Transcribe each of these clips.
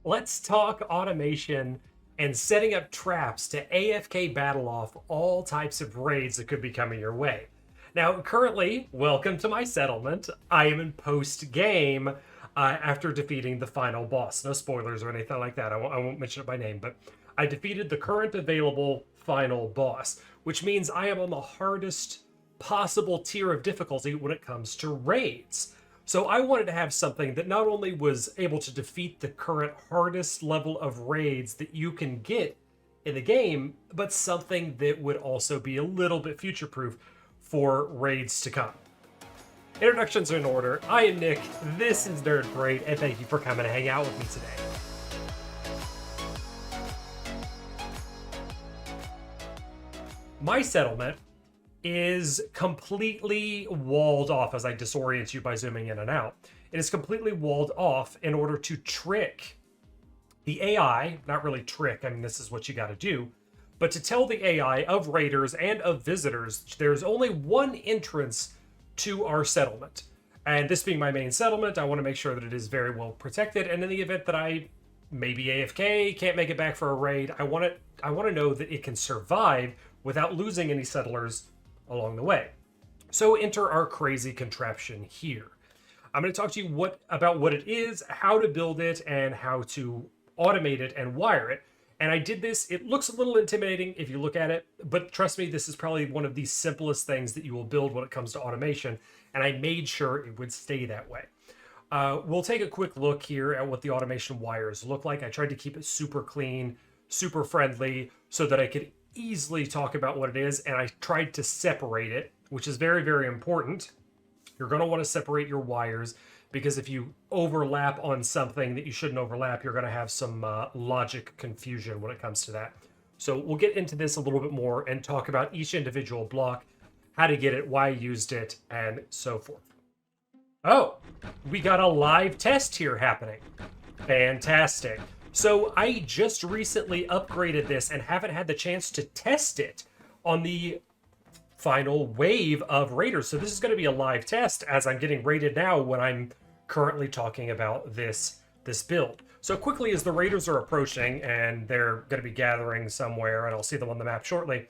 let's talk automation and setting up traps to AFK battle off all types of raids that could be coming your way. Now, currently, welcome to my settlement. I am in post-game after defeating the final boss. No spoilers or anything like that. I won't mention it by name, but I defeated the current available final boss, which means I am on the hardest possible tier of difficulty when it comes to raids. So I wanted to have something that not only was able to defeat the current hardest level of raids that you can get in the game, but something that would also be a little bit future-proof for raids to come. Introductions are in order. I am Nick, this is Nerd Parade, and thank you for coming to hang out with me today. My settlement is completely walled off as I disorient you by zooming in and out. It is completely walled off in order to trick the AI, not really trick, I mean, this is what you got to do, but to tell the AI of raiders and of visitors, there's only one entrance to our settlement. And this being my main settlement, I want to make sure that it is very well protected. And in the event that I maybe AFK, can't make it back for a raid, I want to know that it can survive without losing any settlers along the way. So enter our crazy contraption here. I'm going to talk to you about what it is, how to build it, and how to automate it and wire it. And I did this, it looks a little intimidating if you look at it, but trust me, this is probably one of the simplest things that you will build when it comes to automation, and I made sure it would stay that way. We'll take a quick look here at what the automation wires look like. I tried to keep it super clean, super friendly, so that I could easily talk about what it is, and I tried to separate it, which is very, very important. You're going to want to separate your wires, because if you overlap on something that you shouldn't overlap, you're going to have some logic confusion when it comes to that. So we'll get into this a little bit more and talk about each individual block, how to get it, why I used it, and so forth. Oh, we got a live test here happening. Fantastic. So I just recently upgraded this and haven't had the chance to test it on the final wave of raiders. So this is going to be a live test as I'm getting raided now when I'm currently talking about this build. So quickly as the raiders are approaching and they're going to be gathering somewhere, and I'll see them on the map shortly,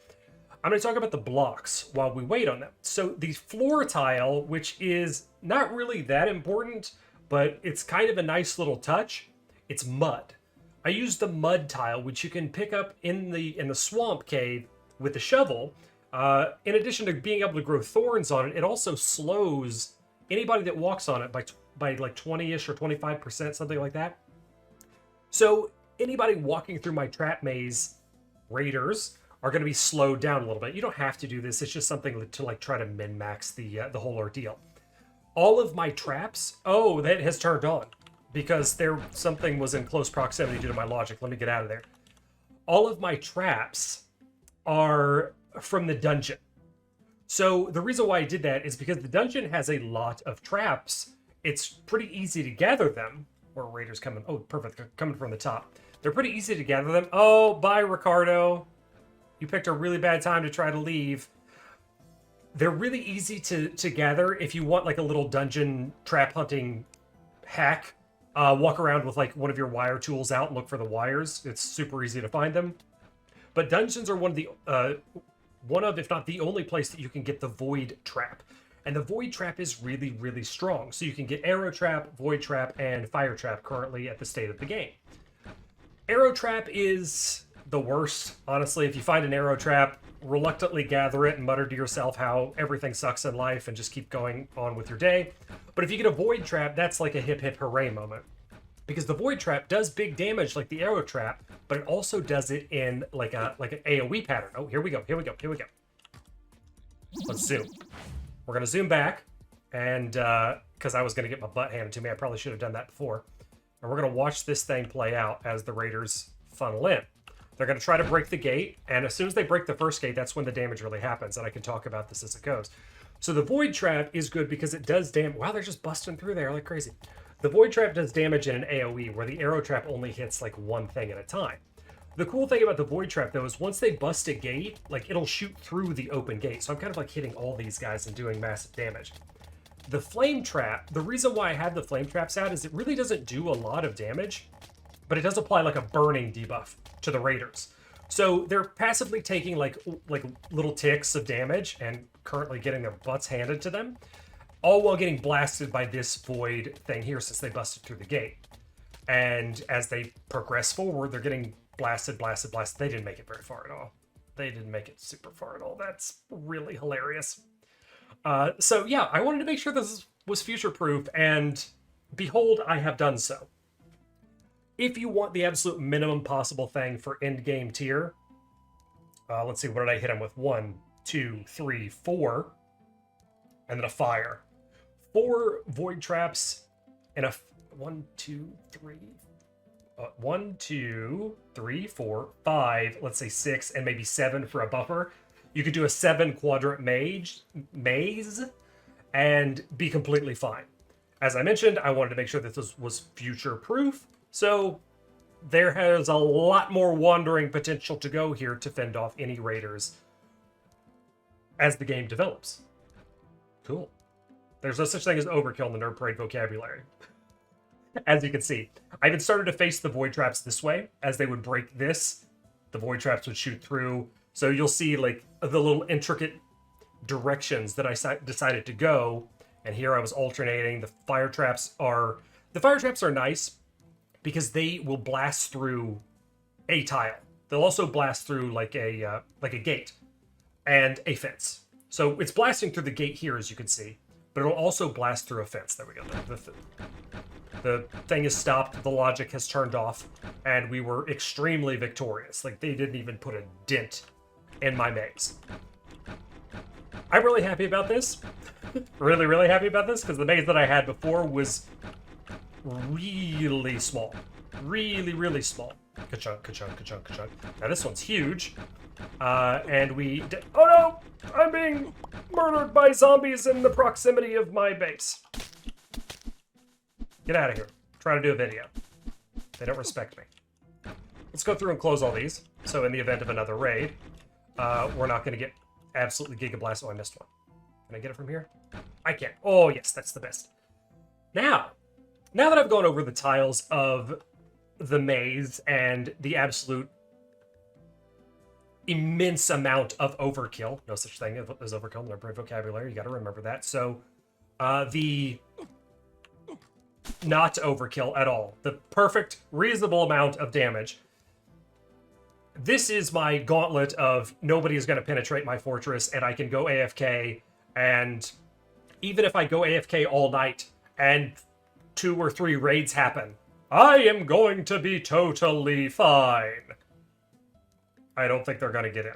I'm going to talk about the blocks while we wait on them. So the floor tile, which is not really that important, but it's kind of a nice little touch, it's mud. I used the mud tile, which you can pick up in the swamp cave with the shovel. In addition to being able to grow thorns on it, it also slows anybody that walks on it by like 20-ish or 25%, something like that. So anybody walking through my trap maze, raiders, are going to be slowed down a little bit. You don't have to do this. It's just something to like try to min-max the whole ordeal. All of my traps, oh, that has turned on, because something was in close proximity due to my logic. Let me get out of there. All of my traps are from the dungeon. So the reason why I did that is because the dungeon has a lot of traps. It's pretty easy to gather them. Or raiders coming. Oh, perfect. Coming from the top. They're pretty easy to gather them. Oh, bye, Ricardo. You picked a really bad time to try to leave. They're really easy to gather if you want like a little dungeon trap hunting hack. Walk around with like one of your wire tools out and look for the wires. It's super easy to find them. But dungeons are one of, if not the only place that you can get the void trap. And the void trap is really, really strong. So you can get arrow trap, void trap, and fire trap currently at the state of the game. Arrow trap is the worst, honestly. If you find an arrow trap, reluctantly gather it and mutter to yourself how everything sucks in life and just keep going on with your day. But if you get a void trap, that's like a hip hip hooray moment. Because the void trap does big damage like the arrow trap, but it also does it in like an AoE pattern. Oh, here we go. Let's zoom. We're going to zoom back, and because I was going to get my butt handed to me, I probably should have done that before. And we're going to watch this thing play out as the raiders funnel in. They're going to try to break the gate, and as soon as they break the first gate, that's when the damage really happens, and I can talk about this as it goes. So the void trap is good because it does damage. Wow, they're just busting through there like crazy. The void trap does damage in an AoE, where the arrow trap only hits like one thing at a time. The cool thing about the void trap, though, is once they bust a gate, like it'll shoot through the open gate. So I'm kind of like hitting all these guys and doing massive damage. The flame trap, the reason why I have the flame traps out is it really doesn't do a lot of damage. but it does apply like a burning debuff to the raiders. So they're passively taking like little ticks of damage and currently getting their butts handed to them, all while getting blasted by this void thing here since they busted through the gate. And as they progress forward, they're getting blasted. They didn't make it very far at all. They didn't make it super far at all. That's really hilarious. So yeah, I wanted to make sure this was future-proof, and behold, I have done so. If you want the absolute minimum possible thing for end-game tier, let's see, what did I hit him with? 1, 2, 3, 4, and then a fire. 4 void traps and a 1, 2, 3, 1, 2, 3, 4, 5, let's say 6, and maybe 7 for a buffer. You could do a 7 quadrant maze and be completely fine. As I mentioned, I wanted to make sure that this was future proof, so there has a lot more wandering potential to go here to fend off any raiders as the game develops. Cool. There's no such thing as overkill in the Nerd Parade vocabulary. As you can see, I even started to face the void traps this way. As they would break this, the void traps would shoot through. So you'll see like the little intricate directions that I decided to go. And here I was alternating. The fire traps are nice because they will blast through a tile. They'll also blast through like a gate and a fence. So it's blasting through the gate here, as you can see, but it'll also blast through a fence. There we go. The thing is stopped, the logic has turned off, and we were extremely victorious. Like, they didn't even put a dent in my maze. I'm really happy about this. Really, really happy about this, because the maze that I had before was really small. Really, really small. Ka-chunk, ka-chunk, ka-chunk, ka-chunk. Now this one's huge. And we... Oh no! I'm being murdered by zombies in the proximity of my base. Get out of here. I'm trying to do a video. They don't respect me. Let's go through and close all these. So in the event of another raid, we're not going to get absolutely Giga Blast. Oh, I missed one. Can I get it from here? I can. Oh, yes, that's the best. Now that I've gone over the tiles of the maze and the absolute immense amount of overkill, no such thing as overkill in our vocabulary, you got to remember that. So the not overkill at all, the perfect, reasonable amount of damage. This is my gauntlet of nobody is going to penetrate my fortress, and I can go AFK, and even if I go AFK all night and 2 or 3 raids happen, I am going to be totally fine. I don't think they're going to get in.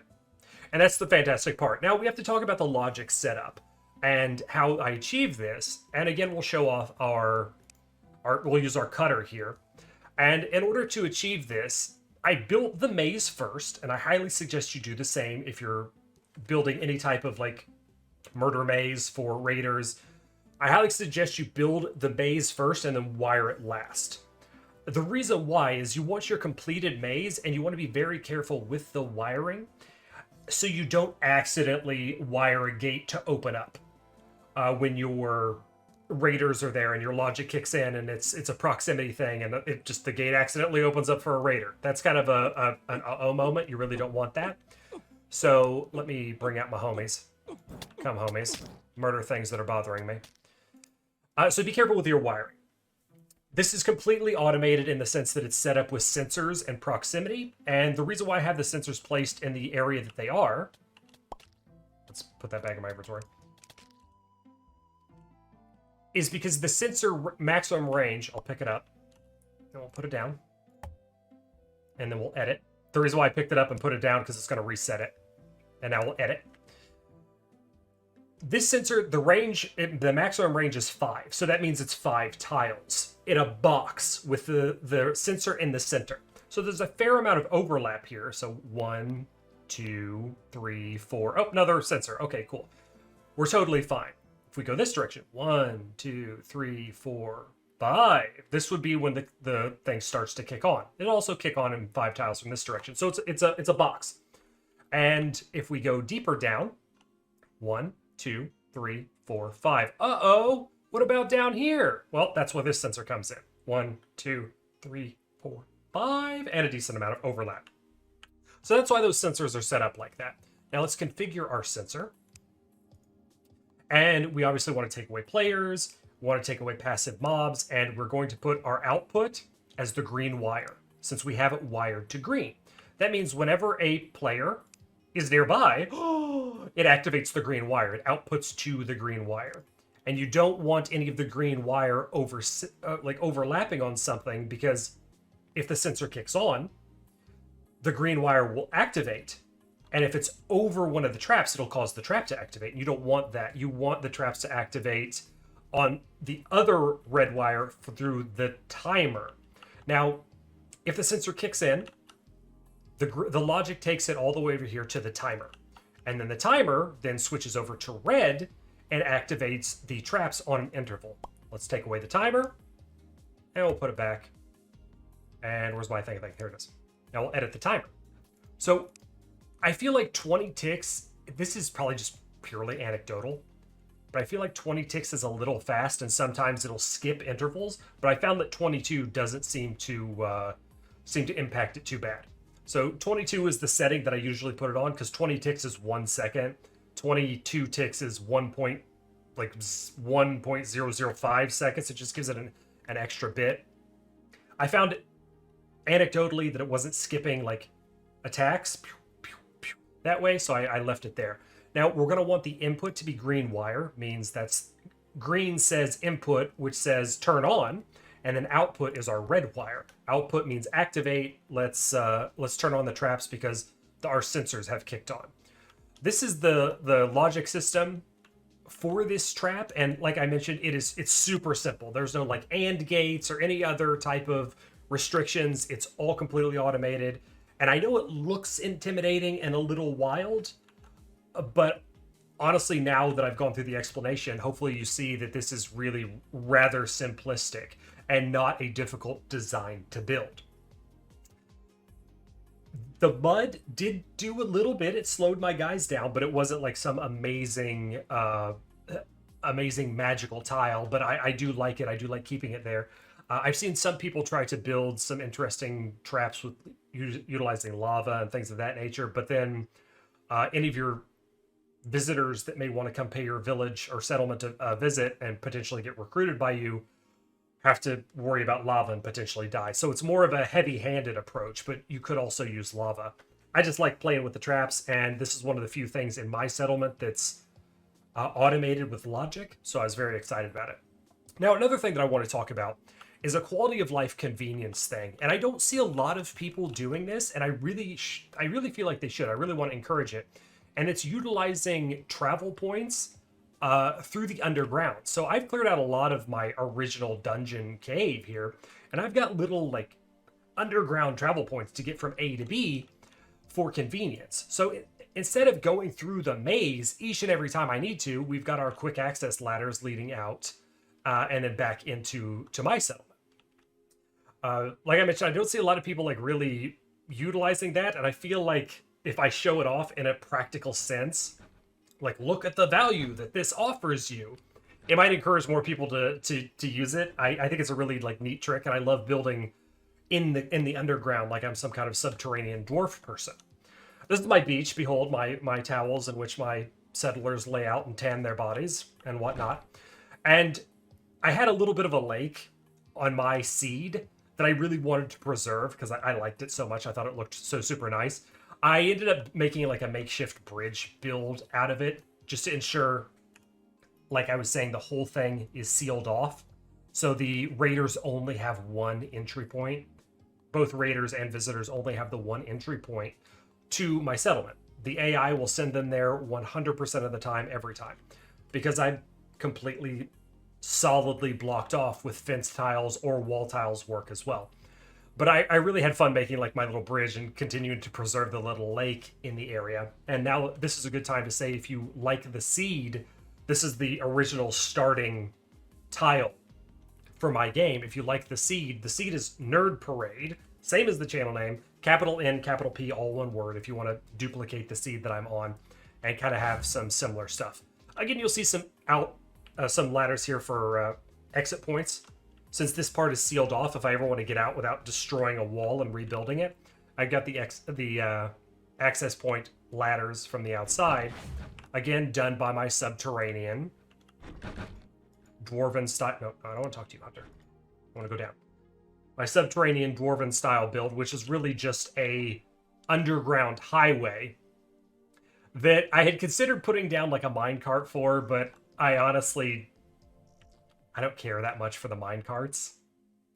And that's the fantastic part. Now we have to talk about the logic setup and how I achieve this. And again, we'll show off we'll use our cutter here. And in order to achieve this, I built the maze first, and I highly suggest you do the same if you're building any type of like murder maze for raiders. I highly suggest you build the maze first and then wire it last. The reason why is you want your completed maze, and you want to be very careful with the wiring so you don't accidentally wire a gate to open up when your raiders are there and your logic kicks in and it's a proximity thing and the gate accidentally opens up for a raider. That's kind of an uh-oh moment. You really don't want that. So let me bring out my homies. Come, homies. Murder things that are bothering me. So be careful with your wiring. This is completely automated in the sense that it's set up with sensors and proximity. And the reason why I have the sensors placed in the area that they are... Let's put that back in my inventory. Is because the sensor maximum range... I'll pick it up. And we'll put it down. And then we'll edit. The reason why I picked it up and put it down because it's going to reset it. And now we'll edit. This sensor, the maximum range is 5. So that means it's 5 tiles in a box with the sensor in the center. So there's a fair amount of overlap here. So 1, 2, 3, 4. Oh, another sensor. Okay, cool. We're totally fine. If we go this direction, 1, 2, 3, 4, 5. This would be when the thing starts to kick on. It'll also kick on in 5 tiles from this direction. So it's a box. And if we go deeper down, 1, 2, 3, 4, 5. Uh-oh! What about down here? Well, that's where this sensor comes in. 1, 2, 3, 4, 5 and a decent amount of overlap. So that's why those sensors are set up like that. Now let's configure our sensor. And we obviously want to take away players, want to take away passive mobs, and we're going to put our output as the green wire, since we have it wired to green. That means whenever a player is nearby, it activates the green wire. It outputs to the green wire. And you don't want any of the green wire overlapping on something, because if the sensor kicks on, the green wire will activate. And if it's over one of the traps, it'll cause the trap to activate. And you don't want that. You want the traps to activate on the other red wire through the timer. Now, if the sensor kicks in, the logic takes it all the way over here to the timer. And then the timer then switches over to red and activates the traps on an interval. Let's take away the timer, and we'll put it back. And where's my thing? Here it is. Now we'll edit the timer. So I feel like 20 ticks, this is probably just purely anecdotal, but I feel like 20 ticks is a little fast, and sometimes it'll skip intervals, but I found that 22 doesn't seem to impact it too bad. So 22 is the setting that I usually put it on, because 20 ticks is 1 second. 22 ticks is 1.005 seconds. It just gives it an extra bit. I found it anecdotally that it wasn't skipping like attacks that way, so I left it there. Now we're going to want the input to be green wire, means that's green says input, which says turn on, and then output is our red wire. Output means activate. Let's turn on the traps because our sensors have kicked on. This is the logic system for this trap, and like I mentioned, it's super simple. There's no like AND gates or any other type of restrictions. It's all completely automated. And I know it looks intimidating and a little wild, but honestly, now that I've gone through the explanation, hopefully you see that this is really rather simplistic and not a difficult design to build. The mud did do a little bit. It slowed my guys down, but it wasn't like some amazing magical tile, but I do like it. I do like keeping it there. I've seen some people try to build some interesting traps with utilizing lava and things of that nature, but then any of your visitors that may want to come pay your village or settlement a visit and potentially get recruited by you have to worry about lava and potentially die. So it's more of a heavy-handed approach, but you could also use lava. I just like playing with the traps, and this is one of the few things in my settlement that's automated with logic, so I was very excited about it. Now, another thing that I want to talk about is a quality of life convenience thing, and I don't see a lot of people doing this, and I really feel like they should. I really want to encourage it, and it's utilizing travel points through the underground. So I've cleared out a lot of my original dungeon cave here, and I've got little like underground travel points to get from A to B for convenience. So instead of going through the maze each and every time I need to, we've got our quick access ladders leading out and then back into my settlement. Like I mentioned, I don't see a lot of people like really utilizing that, and I feel like if I show it off in a practical sense, like look at the value that this offers you, it might encourage more people to use it. I think it's a really like neat trick, and I love building in the underground like I'm some kind of subterranean dwarf person. This is my beach. Behold my towels in which my settlers lay out and tan their bodies and whatnot. And I had a little bit of a lake on my seed that I really wanted to preserve because I liked it so much. I thought it looked so super nice. I ended up making like a makeshift bridge build out of it just to ensure, like I was saying, the whole thing is sealed off. So the raiders only have one entry point. Both raiders and visitors only have the one entry point to my settlement. The AI will send them there 100% of the time, every time, because I'm completely solidly blocked off with fence tiles or wall tiles work as well. But I really had fun making like my little bridge and continuing to preserve the little lake in the area. And now this is a good time to say, if you like the seed, this is the original starting tile for my game. If you like the seed is Nerd Parade, same as the channel name, capital N, capital P, all one word, if you want to duplicate the seed that I'm on and kind of have some similar stuff. Again, you'll see some ladders here for exit points. since this part is sealed off, if I ever want to get out without destroying a wall and rebuilding it, I've got the access point ladders from the outside. Again, done by my subterranean dwarven style. No, I don't want to talk to you, Hunter. I want to go down. My subterranean dwarven style build, which is really just a underground highway that I had considered putting down like a minecart for, but I honestly, I don't care that much for the minecarts.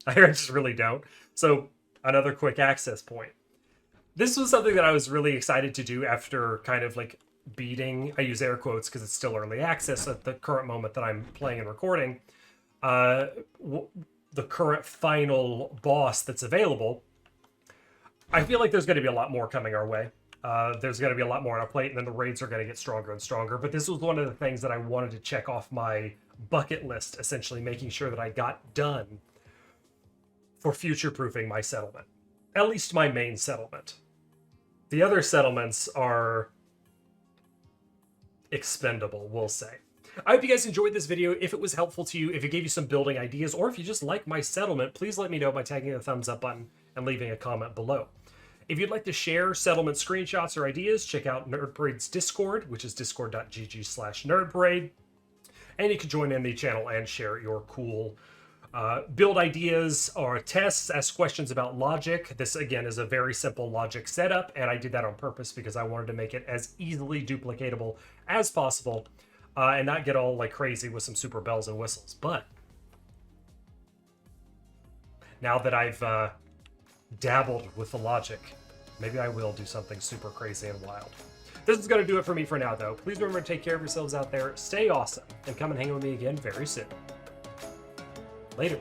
I just really don't. So another quick access point. This was something that I was really excited to do after kind of like beating, I use air quotes because it's still early access at the current moment that I'm playing and recording, the current final boss that's available. I feel like there's going to be a lot more coming our way. There's going to be a lot more on our plate, and then the raids are going to get stronger and stronger. But this was one of the things that I wanted to check off my bucket list, essentially making sure that I got done for future-proofing my settlement. At least my main settlement. The other settlements are expendable, we'll say. I hope you guys enjoyed this video. If it was helpful to you, if it gave you some building ideas, or if you just like my settlement, please let me know by tagging the thumbs up button and leaving a comment below. If you'd like to share settlement screenshots or ideas, check out NerdParade's Discord, which is discord.gg/nerdparade. And you can join in the channel and share your cool build ideas or tests, ask questions about logic. This, again, is a very simple logic setup, and I did that on purpose because I wanted to make it as easily duplicatable as possible and not get all like crazy with some super bells and whistles. But now that I've dabbled with the logic, maybe I will do something super crazy and wild. This is going to do it for me for now, though. Please remember to take care of yourselves out there, stay awesome, and come and hang with me again very soon. Later.